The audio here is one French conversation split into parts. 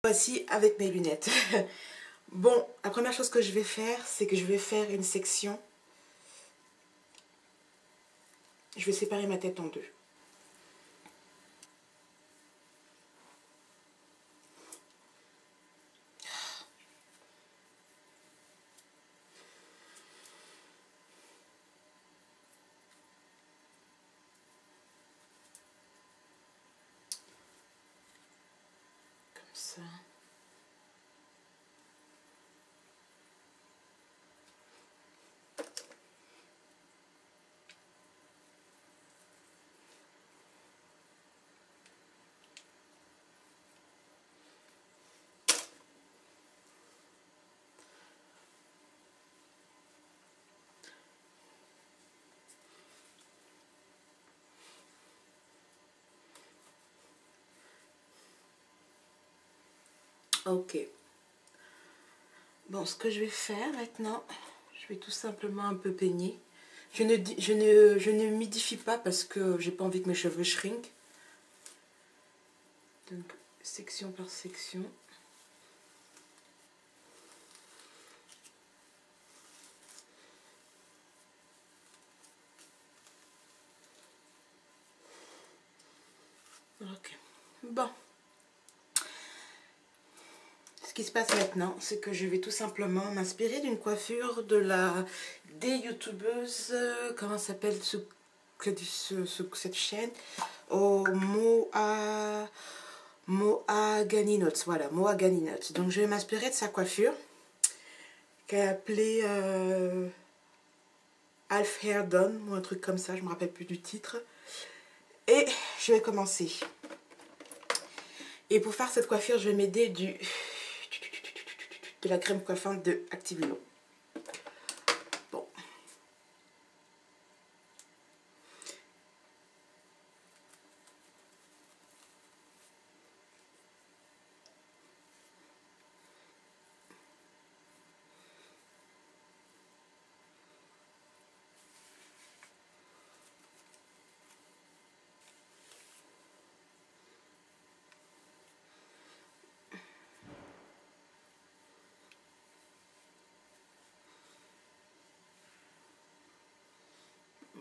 Voici avec mes lunettes. Bon, la première chose que je vais faire, c'est que je vais faire une section. Je vais séparer ma tête en deux. Comme ça. Ok. Bon, ce que je vais faire maintenant, je vais tout simplement un peu peigner. Je ne midifie pas parce que j'ai pas envie que mes cheveux shrink. Donc, section par section. Ok. Bon. Ce qui se passe maintenant, c'est que je vais tout simplement m'inspirer d'une coiffure des youtubeuses, comment s'appelle cette chaîne, au Mohagany Notes, voilà, Mohagany Notes. Donc je vais m'inspirer de sa coiffure, qu'elle a appelée Half Hair Done, ou un truc comme ça, je ne me rappelle plus du titre. Et je vais commencer. Et pour faire cette coiffure, je vais m'aider de la crème coiffante de Activino. Bon.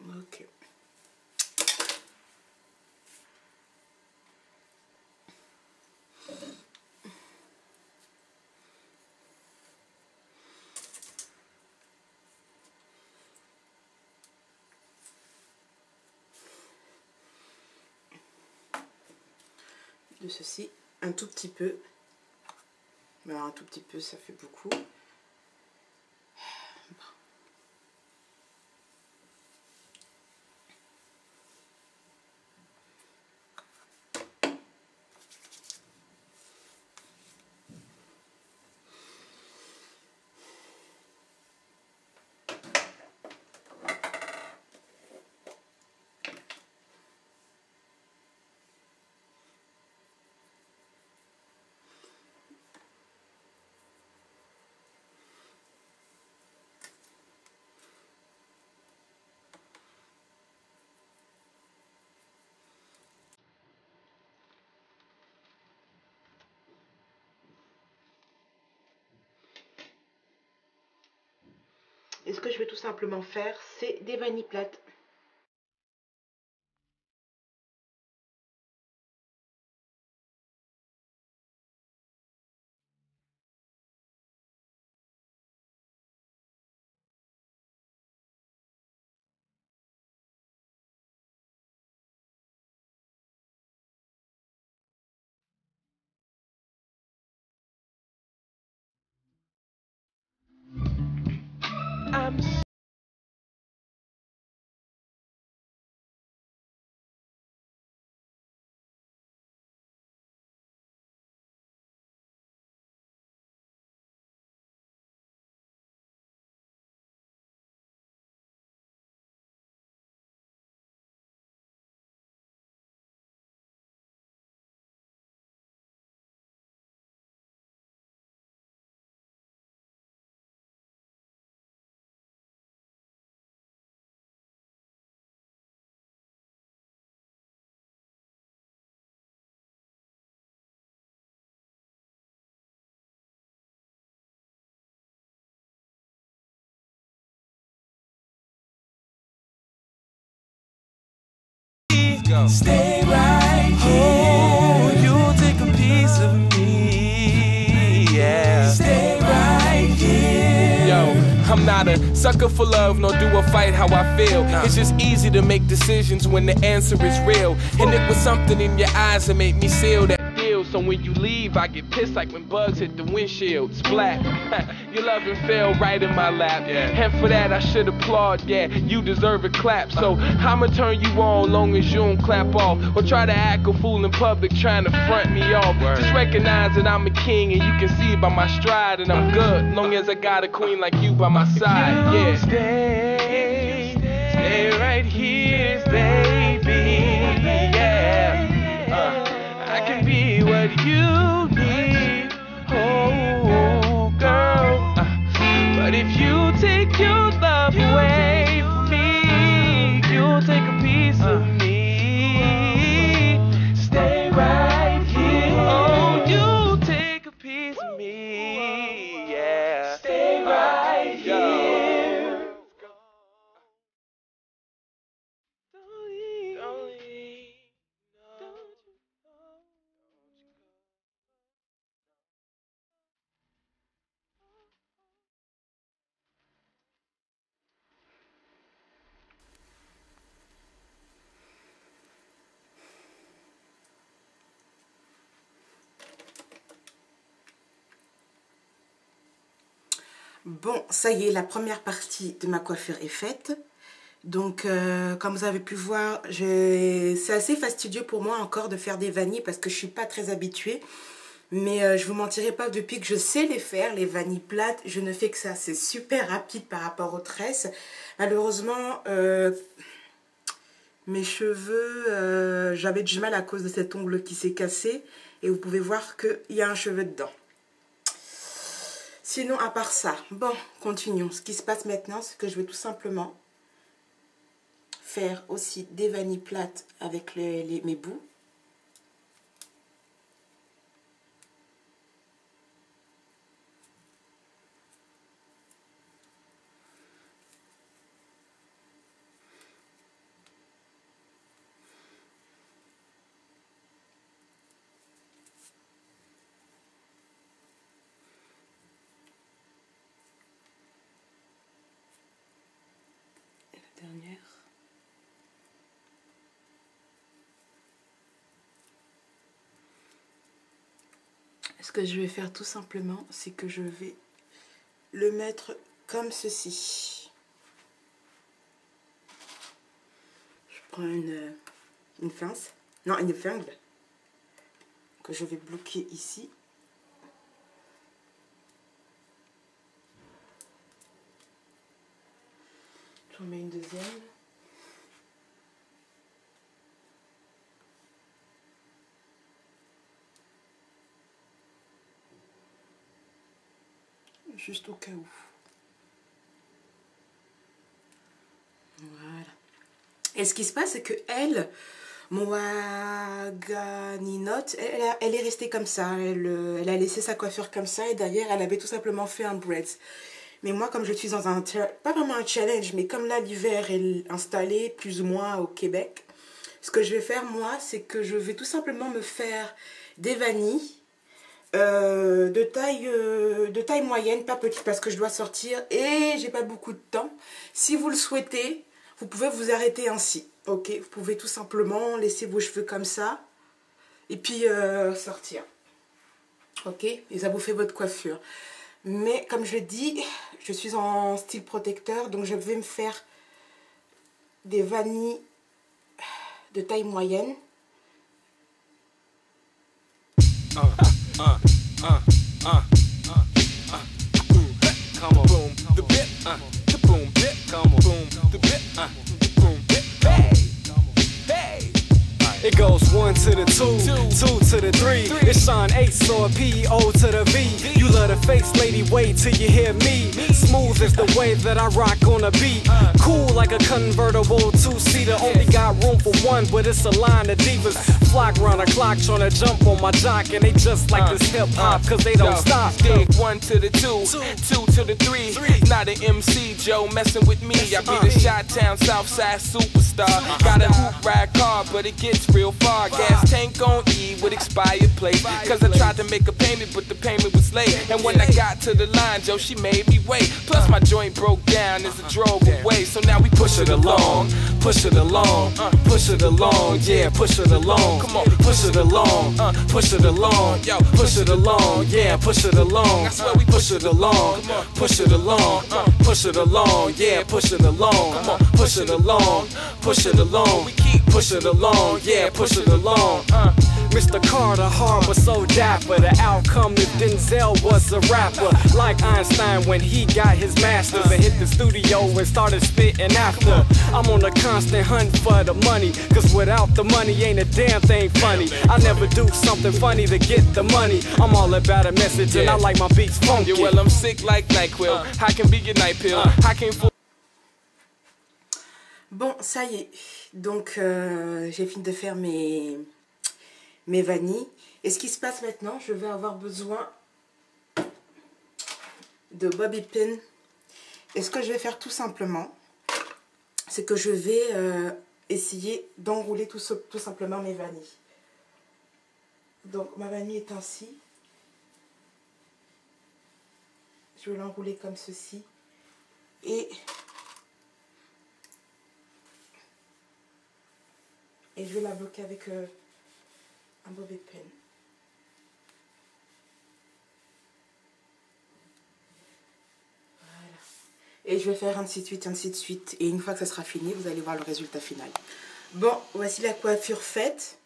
Ok. De ceci, un tout petit peu. Mais alors un tout petit peu, ça fait beaucoup. Et ce que je vais tout simplement faire, c'est des vanilles plates. Stay right here. Oh, you'll take a piece of me. Yeah. Stay right here. Yo, I'm not a sucker for love, nor do I fight how I feel. It's just easy to make decisions when the answer is real. And it was something in your eyes that made me seal that deal. So when you leave, I get pissed like when bugs hit the windshield. Splat. Your loving fell right in my lap. And for that I should applaud. Yeah, you deserve a clap. So I'ma turn you on long as you don't clap off, or try to act a fool in public trying to front me off. Just recognize that I'm a king, and you can see it by my stride. And I'm good, long as I got a queen like you by my side. Yeah. Stay right here, baby. Yeah. I can be what you need. Oh, girl. But if you take your love away from me, you'll take a piece of me. Stay right here. Oh, you'll take a piece of me. Yeah. Stay right here. Don't leave. Bon, ça y est, la première partie de ma coiffure est faite. Donc, comme vous avez pu voir, c'est assez fastidieux pour moi encore de faire des vanilles parce que je ne suis pas très habituée. Mais je ne vous mentirai pas, depuis que je sais les faire, les vanilles plates, je ne fais que ça. C'est super rapide par rapport aux tresses. Malheureusement, mes cheveux, j'avais du mal à cause de cet ongle qui s'est cassé. Et vous pouvez voir qu'il y a un cheveu dedans. Sinon, à part ça, bon, continuons. Ce qui se passe maintenant, c'est que je vais tout simplement faire aussi des vanilles plates avec mes bouts. Dernière. Ce que je vais faire tout simplement, c'est que je vais le mettre comme ceci. Je prends une pince, non, une épingle que je vais bloquer ici. J'en mets une deuxième. Juste au cas où. Voilà. Et ce qui se passe, c'est que elle, Moaganinote, elle est restée comme ça. Elle a laissé sa coiffure comme ça et derrière, elle avait tout simplement fait un braids. Mais moi, comme je suis dans un, pas vraiment un challenge, mais comme là, l'hiver est installé plus ou moins au Québec, ce que je vais faire, moi, c'est que je vais tout simplement me faire des vanilles de taille moyenne, pas petite, parce que je dois sortir et j'ai pas beaucoup de temps. Si vous le souhaitez, vous pouvez vous arrêter ainsi. Ok, vous pouvez tout simplement laisser vos cheveux comme ça et puis sortir. Ok, et ça vous fait votre coiffure. Mais comme je dis, je suis en style protecteur, donc je vais me faire des vanilles de taille moyenne. It goes 1 to the 2, 2 to the 3. It's Sean H, so a P-O to the V. You love the face, lady, wait till you hear me. Smooth as the way that I rock on a beat. Cool like a convertible two-seater. Only got room for one, but it's a line of divas. Flock round the clock tryna jump on my jock, and they just like this hip-hop, cause they don't stop. Dig 1 to the 2, 2 to the 3. Not an MC, Joe, messing with me. I be the Chi-Town Southside superstar. Got a hoop ride car, but it gets real far. Gas tank on E with expired plates. Cause I tried to make a payment, but the payment was late. And when I got to the line, Joe, she made me wait. Plus my joint broke down as it drove away. So now we push it along, push it along, push it along, yeah, push it along. Come on, push it along, push it along, yo, push it along, yeah, push it along. I swear we push it along, push it along, push it along, yeah, push it along. Come on, push it along, push it along. We keep push it along, yeah, push it along. Mr. Carter hard was so dapper. The outcome if Denzel was a rapper. Like Einstein when he got his masters and hit the studio and started spitting after. I'm on a constant hunt for the money, cause without the money ain't a damn thing funny. I never do something funny to get the money. I'm all about a message and I like my beats funky. Yeah, well, I'm sick like NyQuil. I can be your night pill. I can fool. Bon, ça y est. Donc, j'ai fini de faire mes vanilles. Et ce qui se passe maintenant, je vais avoir besoin de bobby pin. Et ce que je vais faire tout simplement, c'est que je vais essayer d'enrouler tout simplement mes vanilles. Donc ma vanille est ainsi. Je vais l'enrouler comme ceci. Et je vais la bloquer avec un bobby pin. Voilà. Et je vais faire ainsi de suite, ainsi de suite. Et une fois que ça sera fini, vous allez voir le résultat final. Bon, voici la coiffure faite.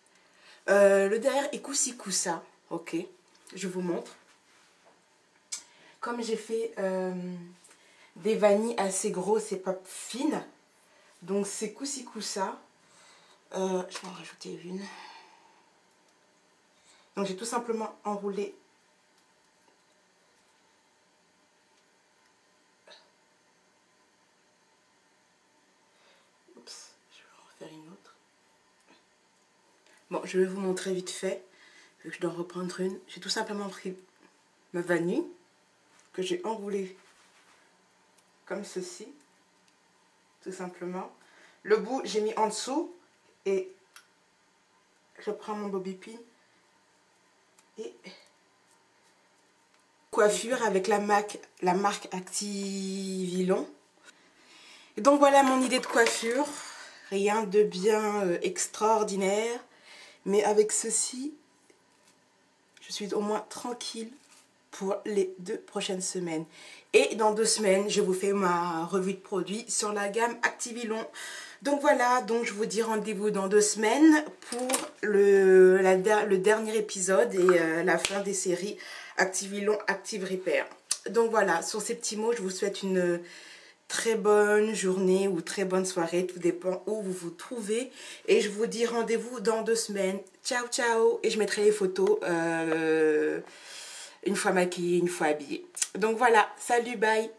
Le derrière est coussi-coussa. Ok, je vous montre. Comme j'ai fait des vanilles assez grosses et pas fines, donc c'est coussi-coussa. Je vais en rajouter une. Donc j'ai tout simplement enroulé. Oups, je vais en refaire une autre. Bon, je vais vous montrer vite fait, vu que je dois reprendre une. J'ai tout simplement pris ma vanille, que j'ai enroulée comme ceci, tout simplement. Le bout, j'ai mis en dessous, et je prends mon bobby pin, et coiffure avec la marque Activilon. Et donc voilà mon idée de coiffure, rien de bien extraordinaire, mais avec ceci, je suis au moins tranquille pour les 2 prochaines semaines. Et dans 2 semaines, je vous fais ma revue de produits sur la gamme Activilon. Donc voilà, donc je vous dis rendez-vous dans 2 semaines pour le dernier épisode et la fin des séries Activilon Active Repair. Donc voilà, sur ces petits mots, je vous souhaite une très bonne journée ou très bonne soirée, tout dépend où vous vous trouvez. Et je vous dis rendez-vous dans 2 semaines. Ciao, ciao. Et je mettrai les photos une fois maquillée, une fois habillée. Donc voilà, salut, bye.